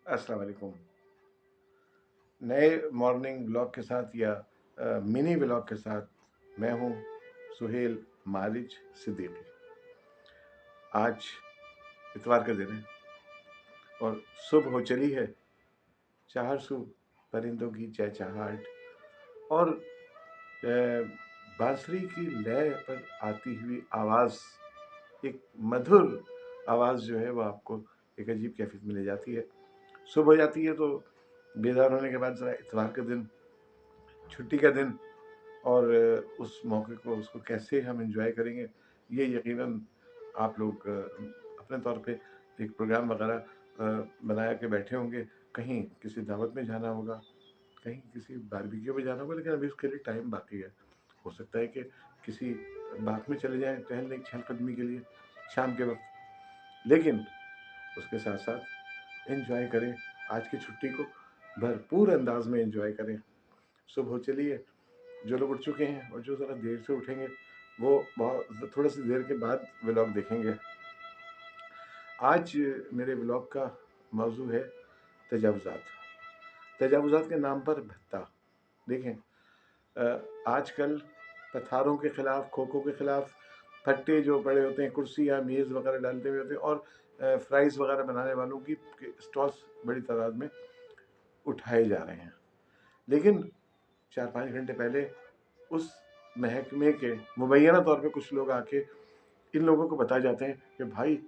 अस्सलाम वालेकुम। नए मॉर्निंग ब्लॉग के साथ या मिनी ब्लॉग के साथ मैं हूं सुहेल मारिज सिद्दीकी। आज इतवार का दिन है और सुबह हो चली है। चार सू परिंदों की चहचहाहट और बांसुरी की लय पर आती हुई आवाज़, एक मधुर आवाज़ जो है वो आपको एक अजीब कैफियत में ले जाती है। सुबह हो जाती है तो बेदार होने के बाद ज़रा इतवार का दिन, छुट्टी का दिन, और उस मौके को उसको कैसे हम एंजॉय करेंगे, ये यकीनन आप लोग अपने तौर पे एक प्रोग्राम वगैरह बना के बैठे होंगे। कहीं किसी दावत में जाना होगा, कहीं किसी बारबेक्यू में जाना होगा, लेकिन अभी उसके लिए टाइम बाकी है। हो सकता है कि किसी बाग में चले जाएं टहलने, चहलकदमी के लिए शाम के वक्त, लेकिन उसके साथ साथ एंजॉय करें। आज की छुट्टी को भरपूर अंदाज में एंजॉय करें। सुबह हो चली है। जो लोग उठ चुके हैं और जो ज़रा देर से उठेंगे वो बहुत थोड़ी सी देर के बाद व्लॉग देखेंगे। आज मेरे व्लॉग का मौजू है तजावुज़ात। तजावुज़ात के नाम पर भत्ता। देखें, आजकल पथारों के ख़िलाफ़, खोखों के ख़िलाफ़, फट्टे जो पड़े होते हैं, कुर्सी या मेज़ वगैरह डालते हुए होते हैं, और फ्राइज़ वगैरह बनाने वालों की स्टॉल्स बड़ी तादाद में उठाए जा रहे हैं। लेकिन 4-5 घंटे पहले उस महकमे के मुबैना तौर पे कुछ लोग आके इन लोगों को बता जाते हैं कि भाई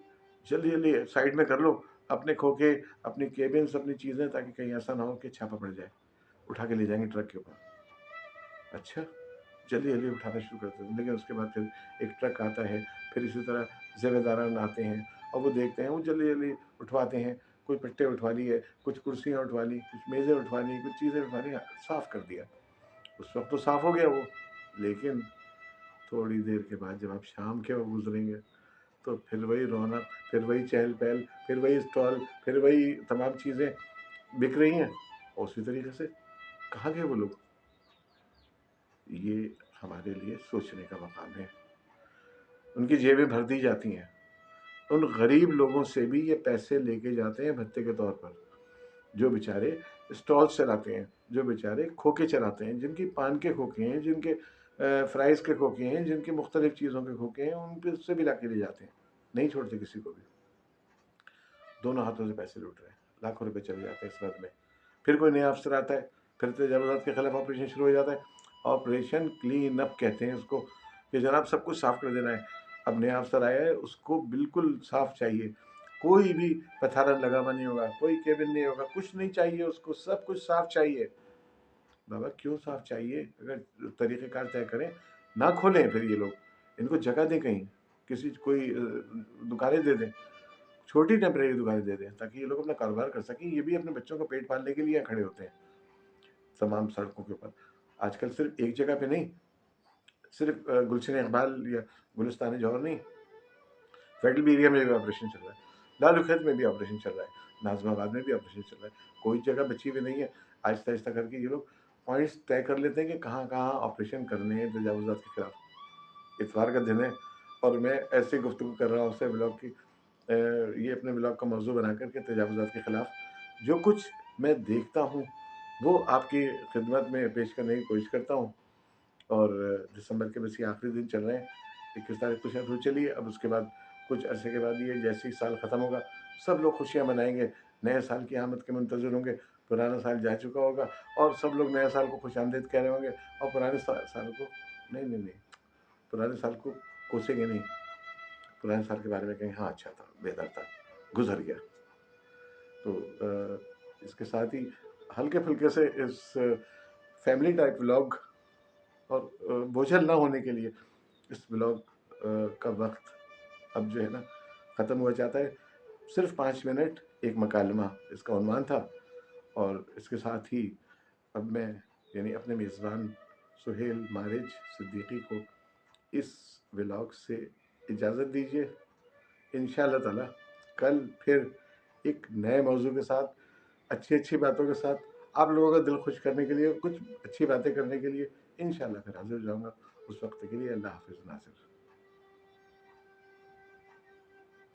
जल्दी जल्दी साइड में कर लो अपने खोखे, अपनी केबिन्स, अपनी चीज़ें, ताकि कहीं ऐसा ना हो कि छापा पड़ जाए। उठा के ले जाएंगे ट्रक के ऊपर। अच्छा, जल्दी जल्दी उठाना शुरू करते हैं, लेकिन उसके बाद फिर एक ट्रक आता है, फिर इसी तरह ज़िम्मेदारान आते हैं और वो देखते हैं, वो जल्दी जल्दी उठवाते हैं। कोई पट्टे उठवा लिए, कुछ कुर्सियाँ उठवा ली, कुछ मेज़ें उठवा ली, कुछ चीज़ें उठवा ली, साफ़ कर दिया। उस वक्त तो साफ़ हो गया वो, लेकिन थोड़ी देर के बाद जब आप शाम के वक्त गुजरेंगे तो फिर वही रौनक, फिर वही चहल पहल, फिर वही स्टॉल, फिर वही तमाम चीज़ें बिक रही हैं। और उसी तरीके से कहाँ गए वो लोग? ये हमारे लिए सोचने का मकाम है। उनकी जेबें भर दी जाती हैं। उन गरीब लोगों से भी ये पैसे लेके जाते हैं भत्ते के तौर पर, जो बेचारे स्टॉल्स चलाते हैं, जो बेचारे खोखे चलाते हैं, जिनकी पान के खोखे हैं, जिनके फ्राइज़ के खोखे हैं, जिनकी मुख्तलिफ़ चीज़ों के खोखे हैं, उन पे उससे भी ला के ले जाते हैं। नहीं छोड़ते किसी को भी। दोनों हाथों से पैसे लूट रहे हैं। लाखों रुपए चले जाते हैं इस बात में। फिर कोई नया अफ़सर आता है, फिर तजावुज़ात के खिलाफ ऑपरेशन शुरू हो जाता है। ऑपरेशन क्लीन अप कहते हैं उसको, कि जनाब सब कुछ साफ़ कर देना है। अब नया अफ़सर आया है, उसको बिल्कुल साफ़ चाहिए। कोई भी पथारा लगा हुआ नहीं होगा, कोई केबिन नहीं होगा, कुछ नहीं चाहिए उसको, सब कुछ साफ़ चाहिए। बाबा क्यों साफ़ चाहिए? अगर तरीक़ेकार तय करें, ना खोलें फिर ये लोग। इनको जगह दें कहीं, किसी कोई दुकानें दे दें। छोटी टेम्परेरी दुकानें दे दें, ताकि ये लोग अपना कारोबार कर सकें। ये भी अपने बच्चों का पेट पालने के लिए यहाँ खड़े होते हैं तमाम सड़कों के ऊपर। आजकल सिर्फ एक जगह पे नहीं, सिर्फ गुलशन इकबाल या गुलिस्तान जौहर नहीं, फेडरल एरिया में भी ऑपरेशन चल रहा है, लालूखैत में भी ऑपरेशन चल रहा है, नाज़िमाबाद में भी ऑपरेशन चल रहा है। कोई जगह बची हुई नहीं है। आहिस्ता आहिस्ता करके ये लोग पॉइंट्स तय कर लेते हैं कि कहाँ कहाँ ऑपरेशन करने हैं तजावुज़ात के खिलाफ। इतवार का दिन है और मैं ऐसे गुफ्तगू कर रहा हूँ उससे ब्लॉग की, ये अपने ब्लॉग का मौजू बना कर के तजावुज़ात के ख़िलाफ़ जो कुछ मैं देखता हूँ वो आपकी खिदमत में पेश करने की कोशिश करता हूँ। और दिसंबर के बस ये आखिरी दिन चल रहे हैं। 21 तारीख तो शायद हो चली है। अब उसके बाद कुछ अरसे के बाद ये जैसे ही साल ख़त्म होगा, सब लोग खुशियाँ मनाएंगे, नए साल की आमद के मुंतज़िर होंगे। पुराना साल जा चुका होगा और सब लोग नए साल को खुशामदीद कह रहे होंगे, और पुराने साल को नहीं नहीं नहीं, पुराने साल को कोसेंगे नहीं। पुराने साल के बारे में कहें, हाँ अच्छा था, बेहतर था, गुजर गया। तो इसके साथ ही हल्के फुल्के से इस फैमिली टाइप व्लॉग और बोझल ना होने के लिए इस व्लॉग का वक्त अब जो है ना ख़त्म हुआ जाता है। सिर्फ 5 मिनट एक मकालमा इसका उन्वान था। और इसके साथ ही अब मैं यानी अपने मेज़बान सुहेल मारिज सिद्दीकी को इस व्लॉग से इजाज़त दीजिए। इंशाअल्लाह ताला कल फिर एक नए मौजू के साथ, अच्छी बातों के साथ, आप लोगों का दिल खुश करने के लिए, कुछ अच्छी बातें करने के लिए इंशाअल्लाह फिर हाज़िर हो जाऊँगा। उस वक्त के लिए अल्लाह हाफ़िज़ नासिर।